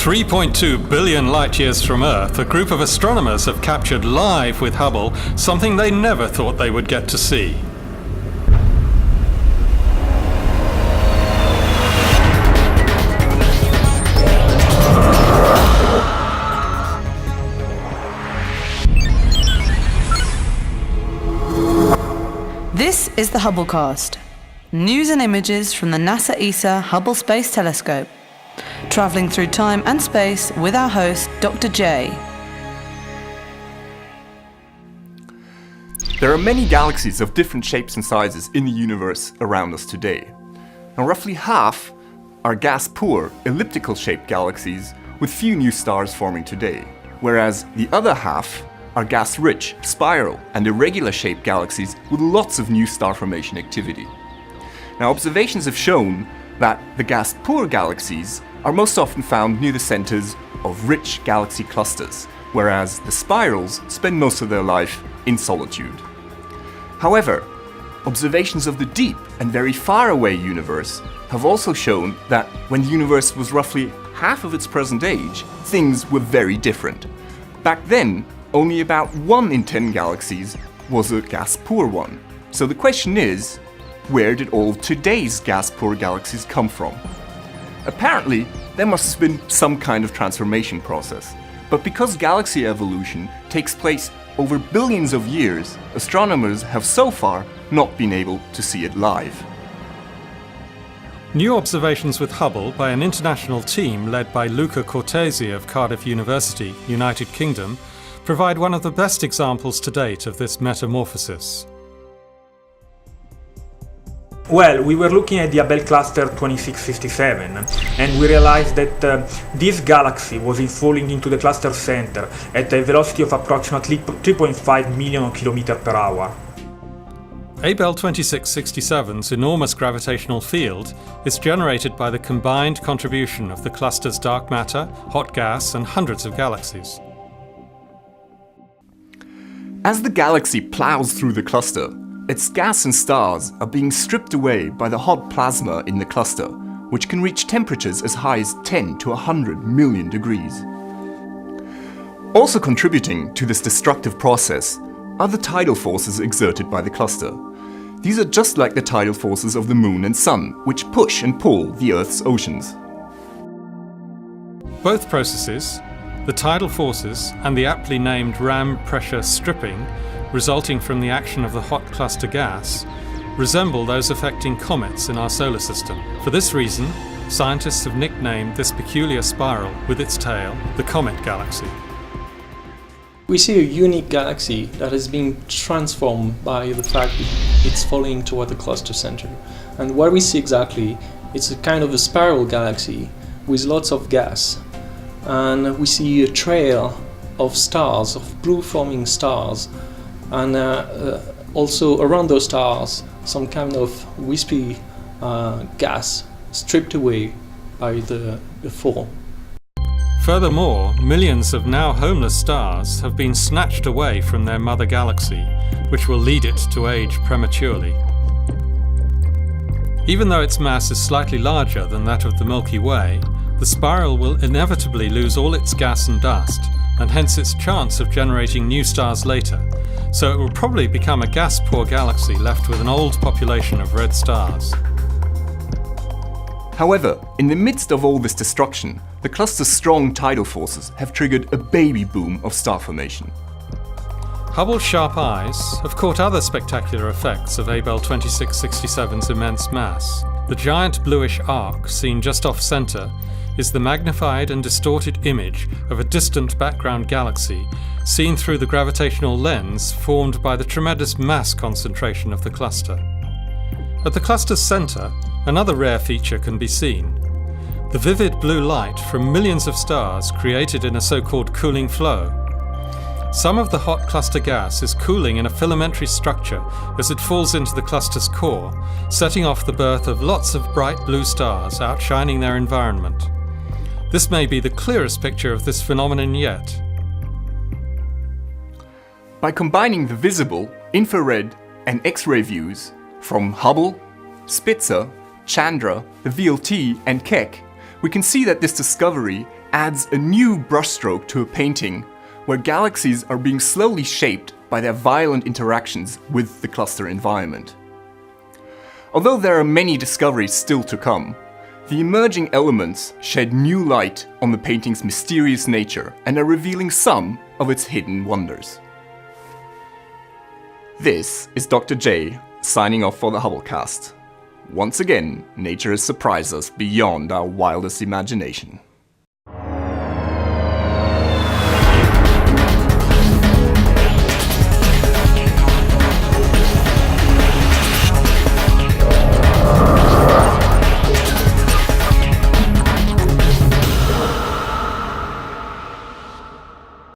3.2 billion light-years from Earth, a group of astronomers have captured live with Hubble something they never thought they would get to see. This is the Hubblecast. News and images from the NASA ESA Hubble Space Telescope. Travelling through time and space with our host, Dr. J. There are many galaxies of different shapes and sizes in the universe around us today. Now, roughly half are gas-poor, elliptical-shaped galaxies with few new stars forming today, whereas the other half are gas-rich, spiral, and irregular-shaped galaxies with lots of new star formation activity. Now, observations have shown that the gas-poor galaxies are most often found near the centers of rich galaxy clusters, whereas the spirals spend most of their life in solitude. However, observations of the deep and very far away universe have also shown that when the universe was roughly half of its present age, things were very different. Back then, only about 1 in 10 galaxies was a gas-poor one. So the question is, where did all of today's gas-poor galaxies come from? Apparently, there must have been some kind of transformation process. But because galaxy evolution takes place over billions of years, astronomers have so far not been able to see it live. New observations with Hubble by an international team led by Luca Cortesi of Cardiff University, United Kingdom, provide one of the best examples to date of this metamorphosis. Well, we were looking at the Abell cluster 2657 and we realized that this galaxy was falling into the cluster center at a velocity of approximately 3.5 million km per hour. Abell 2667's enormous gravitational field is generated by the combined contribution of the cluster's dark matter, hot gas, and hundreds of galaxies. As the galaxy plows through the cluster, its gas and stars are being stripped away by the hot plasma in the cluster, which can reach temperatures as high as 10 to 100 million degrees. Also contributing to this destructive process are the tidal forces exerted by the cluster. These are just like the tidal forces of the Moon and Sun, which push and pull the Earth's oceans. Both processes, the tidal forces and the aptly named ram pressure stripping, resulting from the action of the hot cluster gas, resemble those affecting comets in our solar system. For this reason, scientists have nicknamed this peculiar spiral with its tail the Comet Galaxy. We see a unique galaxy that has been transformed by the fact that it's falling toward the cluster center. And what we see exactly, it's a kind of a spiral galaxy with lots of gas. And we see a trail of stars, of blue-forming stars, and also around those stars, some kind of wispy gas stripped away by the fall. Furthermore, millions of now homeless stars have been snatched away from their mother galaxy, which will lead it to age prematurely. Even though its mass is slightly larger than that of the Milky Way, the spiral will inevitably lose all its gas and dust, and hence its chance of generating new stars later, so it will probably become a gas-poor galaxy left with an old population of red stars. However, in the midst of all this destruction, the cluster's strong tidal forces have triggered a baby boom of star formation. Hubble's sharp eyes have caught other spectacular effects of Abell 2667's immense mass. The giant bluish arc seen just off-center is the magnified and distorted image of a distant background galaxy seen through the gravitational lens formed by the tremendous mass concentration of the cluster. At the cluster's center, another rare feature can be seen. The vivid blue light from millions of stars created in a so-called cooling flow. Some of the hot cluster gas is cooling in a filamentary structure as it falls into the cluster's core, setting off the birth of lots of bright blue stars outshining their environment. This may be the clearest picture of this phenomenon yet. By combining the visible, infrared, and X-ray views from Hubble, Spitzer, Chandra, the VLT, and Keck, we can see that this discovery adds a new brushstroke to a painting where galaxies are being slowly shaped by their violent interactions with the cluster environment. Although there are many discoveries still to come, the emerging elements shed new light on the painting's mysterious nature and are revealing some of its hidden wonders. This is Dr. J signing off for the Hubblecast. Once again, nature has surprised us beyond our wildest imagination.